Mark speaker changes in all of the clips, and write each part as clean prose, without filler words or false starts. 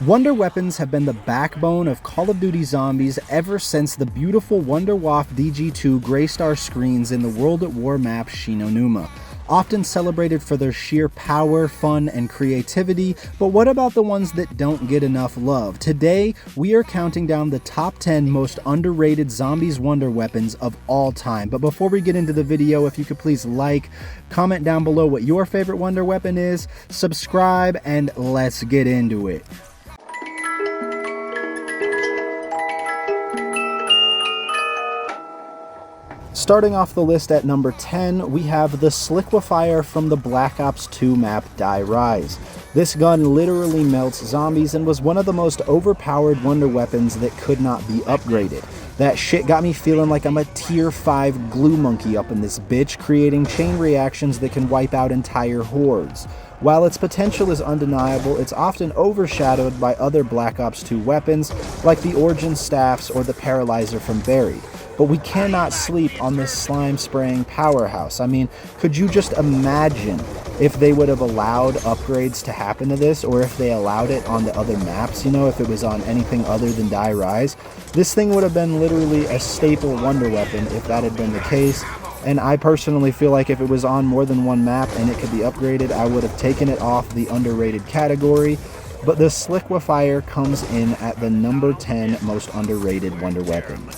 Speaker 1: Wonder weapons have been the backbone of Call of Duty Zombies ever since the beautiful Wonderwaffe DG2 graced our screens in the World at War map Shinonuma. Often celebrated for their sheer power, fun, and creativity, but what about the ones that don't get enough love? Today, we are counting down the top 10 most underrated Zombies Wonder Weapons of all time. But before we get into the video, if you could please like, comment down below what your favorite Wonder Weapon is, subscribe, and let's get into it. Starting off the list at number 10, we have the Sliquifier from the Black Ops 2 map Die Rise. This gun literally melts zombies and was one of the most overpowered wonder weapons that could not be upgraded. That shit got me feeling like I'm a tier 5 glue monkey up in this bitch, creating chain reactions that can wipe out entire hordes. While its potential is undeniable, it's often overshadowed by other Black Ops 2 weapons like the Origin Staffs or the Paralyzer from Buried. But we cannot sleep on this slime spraying powerhouse. I mean, could you just imagine if they would have allowed upgrades to happen to this, or if they allowed it on the other maps, you know, if it was on anything other than Die Rise? This thing would have been literally a staple wonder weapon if that had been the case. And I personally feel like if it was on more than one map and it could be upgraded, I would have taken it off the underrated category. But the Sliquifier comes in at the number 10 most underrated wonder weapon.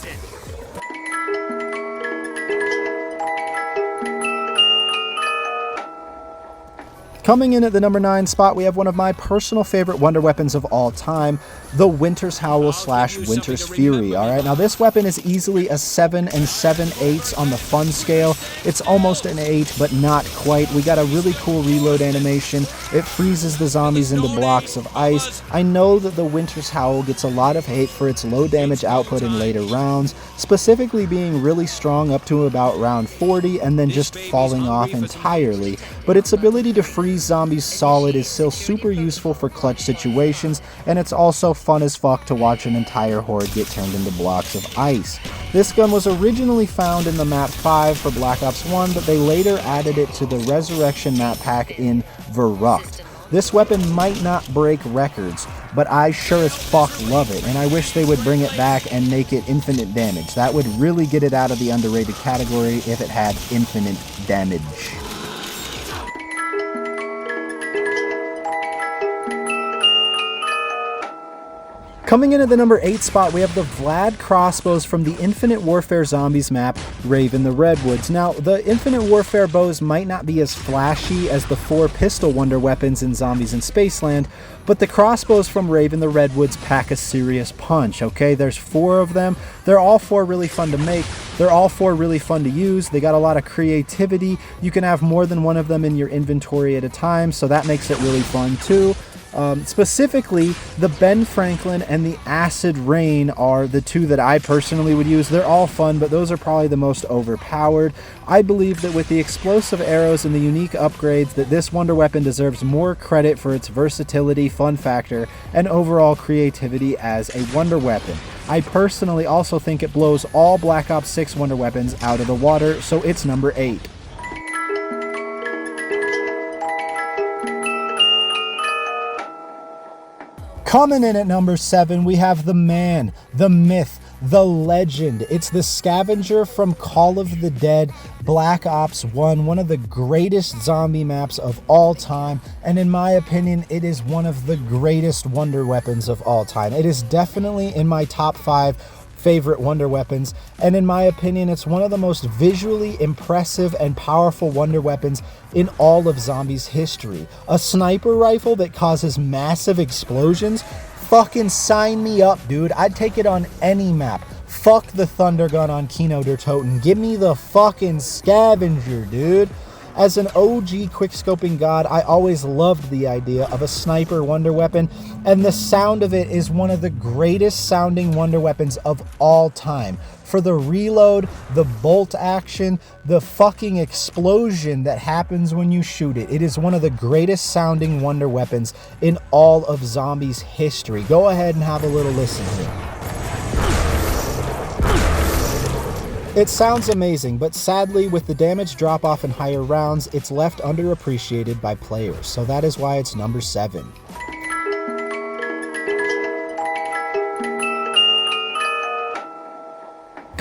Speaker 1: Coming in at the number 9 spot, we have one of my personal favorite wonder weapons of all time, the Winter's Howl / Winter's Fury. Alright, now this weapon is easily a 7 7/8 on the fun scale. It's almost an 8, but not quite. We got a really cool reload animation. It freezes the zombies into blocks of ice. I know that the Winter's Howl gets a lot of hate for its low damage output in later rounds, specifically being really strong up to about round 40 and then just falling off entirely. But its ability to freeze zombies solid is still super useful for clutch situations, and it's also fun as fuck to watch an entire horde get turned into blocks of ice. This gun was originally found in the map 5 for Black Ops 1, but they later added it to the Resurrection map pack in Verrucht. This weapon might not break records, but I sure as fuck love it, and I wish they would bring it back and make it infinite damage. That would really get it out of the underrated category if it had infinite damage. Coming in at the number 8 spot, we have the Vlad crossbows from the Infinite Warfare Zombies map, Raven the Redwoods. Now, the Infinite Warfare bows might not be as flashy as the 4 pistol wonder weapons in Zombies in Spaceland, but the crossbows from Raven the Redwoods pack a serious punch, okay? There's 4 of them. They're all 4 really fun to make. They're all 4 really fun to use. They got a lot of creativity. You can have more than one of them in your inventory at a time, so that makes it really fun too. Specifically, the Ben Franklin and the Acid Rain are the 2 that I personally would use. They're all fun, but those are probably the most overpowered. I believe that with the explosive arrows and the unique upgrades, that this wonder weapon deserves more credit for its versatility, fun factor, and overall creativity as a wonder weapon. I personally also think it blows all Black Ops 6 wonder weapons out of the water, so it's number 8. Coming in at number 7, we have the man, the myth, the legend. It's the Scavenger from Call of the Dead Black Ops 1, one of the greatest zombie maps of all time, and in my opinion, it is one of the greatest wonder weapons of all time. It is definitely in my top 5 favorite wonder weapons, and in my opinion, it's one of the most visually impressive and powerful wonder weapons in all of Zombies history. A sniper rifle that causes massive explosions? Fucking sign me up, dude. I'd take it on any map. Fuck the Thunder Gun on Kino der Toten. Give me the fucking Scavenger, dude. As an OG quickscoping god, I always loved the idea of a sniper wonder weapon, and the sound of it is one of the greatest sounding wonder weapons of all time. For the reload, the bolt action, the fucking explosion that happens when you shoot it. It is one of the greatest sounding wonder weapons in all of Zombies history. Go ahead and have a little listen here. It sounds amazing, but sadly, with the damage drop-off in higher rounds, it's left underappreciated by players, so that is why it's number 7.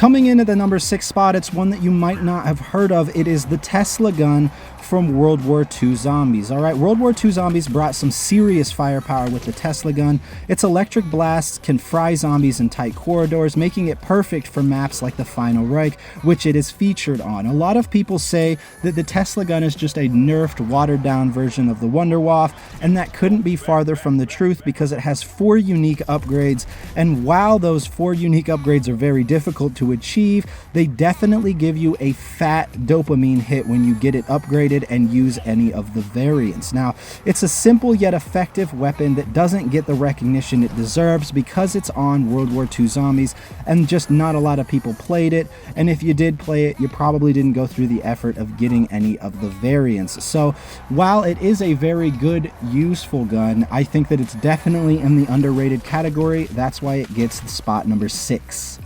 Speaker 1: Coming in at the number 6 spot, it's one that you might not have heard of. It is the Tesla gun from World War II Zombies. All right, World War II Zombies brought some serious firepower with the Tesla gun. Its electric blasts can fry zombies in tight corridors, making it perfect for maps like the Final Reich, which it is featured on. A lot of people say that the Tesla gun is just a nerfed, watered-down version of the Wunderwaffe, and that couldn't be farther from the truth because it has 4 unique upgrades, and while those 4 unique upgrades are very difficult to achieve, they definitely give you a fat dopamine hit when you get it upgraded and use any of the variants. Now, it's a simple yet effective weapon that doesn't get the recognition it deserves because it's on World War II Zombies and just not a lot of people played it, and if you did play it, you probably didn't go through the effort of getting any of the variants. So while it is a very good, useful gun, I think that it's definitely in the underrated category. That's why it gets the spot number 6.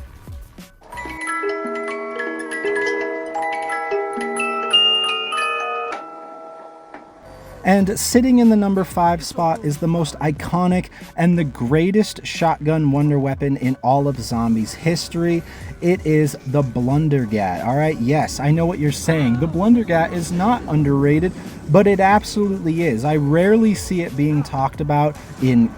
Speaker 1: And sitting in the number 5 spot is the most iconic and the greatest shotgun wonder weapon in all of Zombies history. It is the Blundergat. All right, yes, I know what you're saying. The Blundergat is not underrated, but it absolutely is. I rarely see it being talked about in,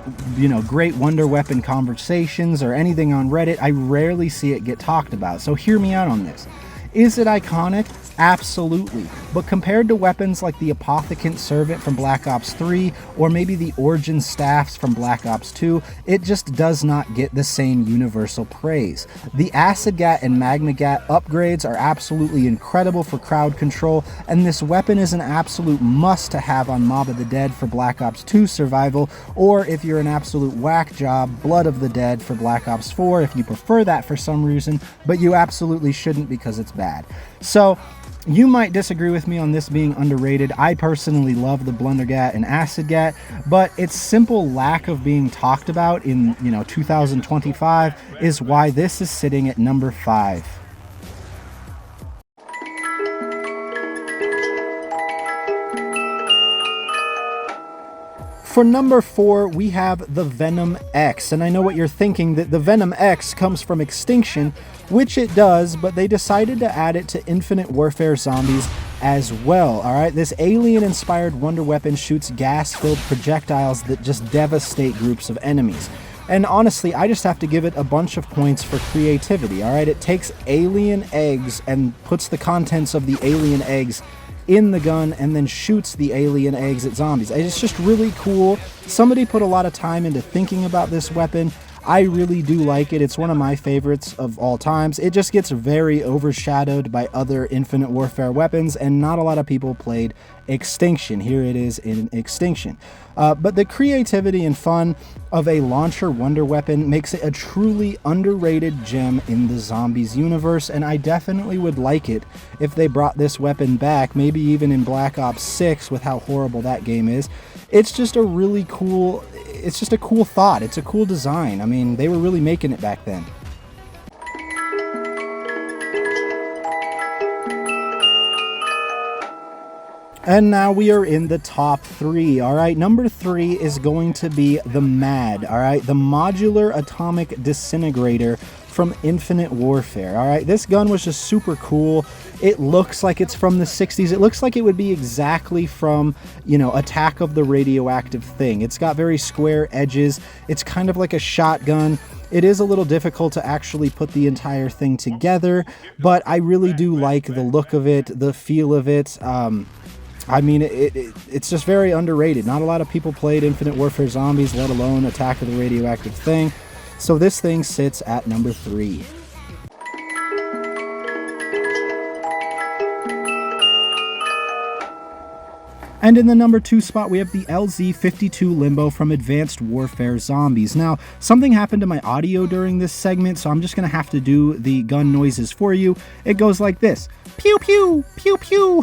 Speaker 1: great wonder weapon conversations or anything on Reddit. I rarely see it get talked about. So hear me out on this. Is it iconic? Absolutely. But compared to weapons like the Apothecant Servant from Black Ops 3 or maybe the Origin Staffs from Black Ops 2, it just does not get the same universal praise. The Acid Gat and Magma Gat upgrades are absolutely incredible for crowd control, and this weapon is an absolute must to have on Mob of the Dead for Black Ops 2 survival, or if you're an absolute whack job, Blood of the Dead for Black Ops 4 if you prefer that for some reason, but you absolutely shouldn't because it's bad. So you might disagree with me on this being underrated. I personally love the Blundergat and Acid Gat, but its simple lack of being talked about in 2025 is why this is sitting at number 5. For number 4, we have the Venom X, and I know what you're thinking, that the Venom X comes from Extinction, which it does, but they decided to add it to Infinite Warfare Zombies as well. All right, this alien-inspired wonder weapon shoots gas-filled projectiles that just devastate groups of enemies. And honestly, I just have to give it a bunch of points for creativity. All right, it takes alien eggs and puts the contents of the alien eggs in the gun and then shoots the alien eggs at zombies. It's just really cool. Somebody put a lot of time into thinking about this weapon. I really do like it. It's one of my favorites of all times. It just gets very overshadowed by other Infinite Warfare weapons, and not a lot of people played Extinction. Here it is in Extinction. But the creativity and fun of a launcher wonder weapon makes it a truly underrated gem in the Zombies universe, and I definitely would like it if they brought this weapon back, maybe even in Black Ops 6 with how horrible that game is. It's just a really cool, it's just a cool thought. It's a cool design. I mean, they were really making it back then. And now we are in the top 3, all right? Number 3 is going to be the M.A.D, all right? The Modular Atomic Disintegrator from Infinite Warfare, all right? This gun was just super cool. It looks like it's from the 60s. It looks like it would be exactly from, Attack of the Radioactive Thing. It's got very square edges. It's kind of like a shotgun. It is a little difficult to actually put the entire thing together, but I really do like the look of it, the feel of it. I mean, it's just very underrated. Not a lot of people played Infinite Warfare Zombies, let alone Attack of the Radioactive Thing. So this thing sits at number 3. And in the number 2 spot, we have the LZ-52 Limbo from Advanced Warfare Zombies. Now, something happened to my audio during this segment, so I'm just going to have to do the gun noises for you. It goes like this. Pew, pew, pew, pew.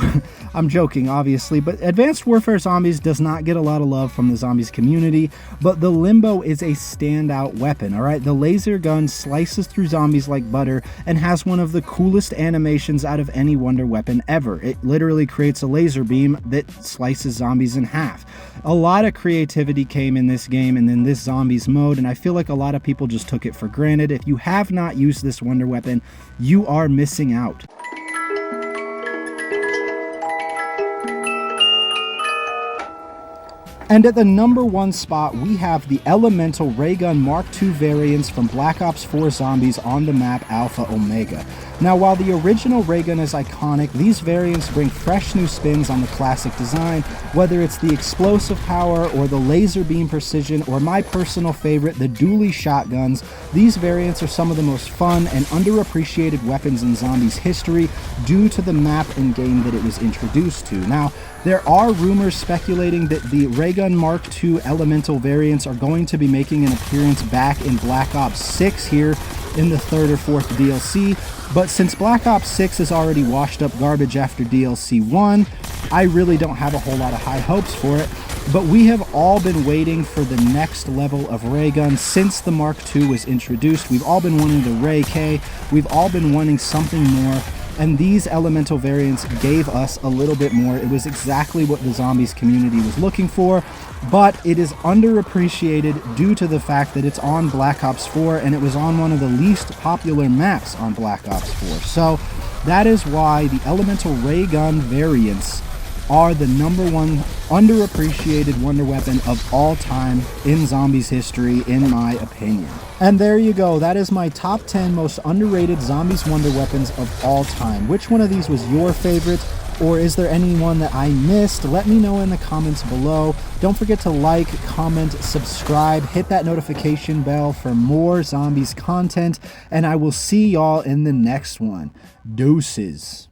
Speaker 1: I'm joking, obviously, but Advanced Warfare Zombies does not get a lot of love from the Zombies community, but the Limbo is a standout weapon, all right? The laser gun slices through zombies like butter and has one of the coolest animations out of any wonder weapon ever. It literally creates a laser beam that slices slices zombies in half. A lot of creativity came in this game and in this zombies mode, and I feel like a lot of people just took it for granted. If you have not used this wonder weapon, you are missing out. And at the number 1 spot, we have the Elemental Ray Gun Mark II variants from Black Ops 4 Zombies on the map Alpha Omega. Now, while the original ray gun is iconic, these variants bring fresh new spins on the classic design, whether it's the explosive power or the laser beam precision, or my personal favorite, the dually shotguns. These variants are some of the most fun and underappreciated weapons in Zombies history due to the map and game that it was introduced to. Now, there are rumors speculating that the Ray Gun Mark II Elemental variants are going to be making an appearance back in Black Ops 6 here in the 3rd or 4th DLC, but since Black Ops 6 is already washed up garbage after DLC 1, I really don't have a whole lot of high hopes for it. But we have all been waiting for the next level of ray gun since the Mark II was introduced. We've all been wanting the Ray K, we've all been wanting something more, and these elemental variants gave us a little bit more. It was exactly what the Zombies community was looking for, but it is underappreciated due to the fact that it's on Black Ops 4 and it was on one of the least popular maps on Black Ops 4. So that is why the elemental ray gun variants are the number 1 underappreciated wonder weapon of all time in Zombies history, in my opinion. And there you go, that is my top 10 most underrated Zombies wonder weapons of all time. Which one of these was your favorite? Or is there anyone that I missed? Let me know in the comments below. Don't forget to like, comment, subscribe, hit that notification bell for more Zombies content, and I will see y'all in the next one. Deuces.